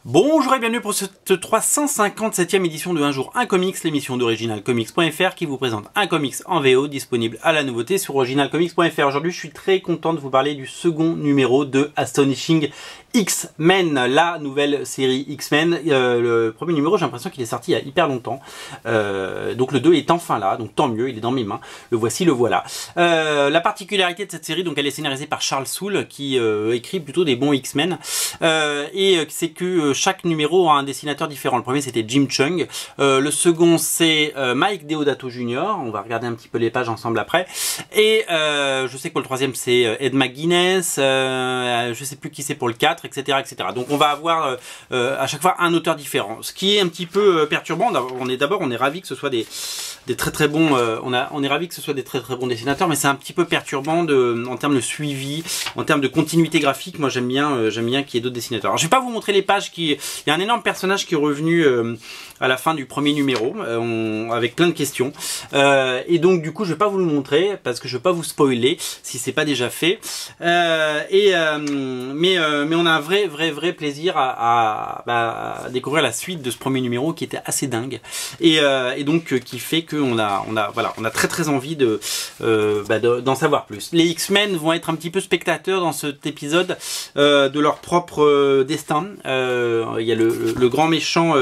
Bonjour et bienvenue pour cette 357e édition de Un jour un comics, l'émission d'originalcomics.fr qui vous présente un comics en VO disponible à la nouveauté sur originalcomics.fr. Aujourd'hui, je suis très content de vous parler du second numéro de Astonishing X-Men, la nouvelle série X-Men. Le premier numéro, j'ai l'impression qu'il est sorti il y a hyper longtemps. Donc le 2 est enfin là, donc tant mieux, il est dans mes mains. Le voici, le voilà. La particularité de cette série, donc elle est scénarisée par Charles Soule, qui écrit plutôt des bons X-Men. Et c'est que chaque numéro a un dessinateur différent. Le premier c'était Jim Cheung, le second c'est Mike Deodato Jr. On va regarder un petit peu les pages ensemble après. Et je sais que pour le troisième c'est Ed McGuinness, je sais plus qui c'est pour le 4, etc., etc. Donc on va avoir à chaque fois un auteur différent. Ce qui est un petit peu perturbant. On est ravis que ce soit des très très bons. On est ravis que ce soit des très très bons dessinateurs, mais c'est un petit peu perturbant en termes de suivi, en termes de continuité graphique. Moi j'aime bien qu'il y ait d'autres dessinateurs. Alors je vais pas vous montrer les pages il y a un énorme personnage qui est revenu à la fin du premier numéro avec plein de questions et donc du coup je vais pas vous le montrer parce que je vais pas vous spoiler si c'est pas déjà fait mais on a un vrai plaisir à découvrir la suite de ce premier numéro qui était assez dingue et donc qui fait que on a très envie d'en savoir plus. Les X-Men vont être un petit peu spectateurs dans cet épisode de leur propre destin. Il y a le grand méchant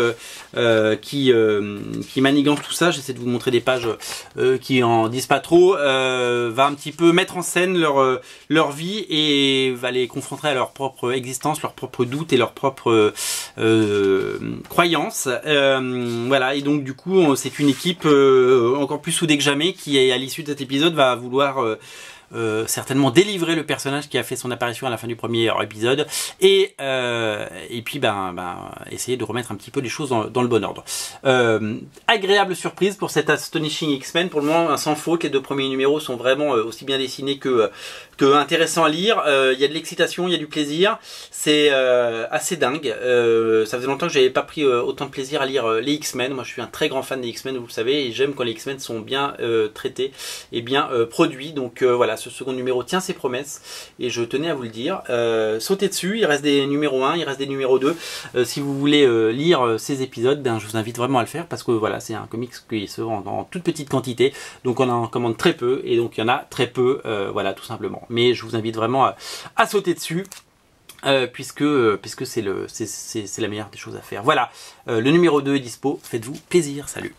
qui manigance tout ça. J'essaie de vous montrer des pages qui en disent pas trop. Va un petit peu mettre en scène leur vie et va les confronter à leur propre existence, leurs propres doutes et leurs propres croyances. Voilà, et donc du coup c'est une équipe encore plus soudée que jamais qui à l'issue de cet épisode va vouloir certainement délivrer le personnage qui a fait son apparition à la fin du premier épisode et puis essayer de remettre un petit peu les choses dans le bon ordre. Agréable surprise pour cet Astonishing X-Men, pour le moment sans faute. Les deux premiers numéros sont vraiment aussi bien dessinés que intéressants à lire. Il y a de l'excitation, il y a du plaisir, c'est assez dingue. Ça faisait longtemps que j'avais pas pris autant de plaisir à lire les X-Men. Moi je suis un très grand fan des X-Men, vous le savez, et j'aime quand les X-Men sont bien traités et bien produits. Donc voilà, ce second numéro tient ses promesses et je tenais à vous le dire. Sautez dessus, il reste des numéros 1, il reste des numéros 2. Si vous voulez lire ces épisodes, je vous invite vraiment à le faire parce que voilà, c'est un comics qui se vend en toute petite quantité, donc on en commande très peu et donc il y en a très peu, voilà, tout simplement. Mais je vous invite vraiment à sauter dessus. Puisque c'est la meilleure des choses à faire. Voilà, le numéro 2 est dispo, faites-vous plaisir, salut.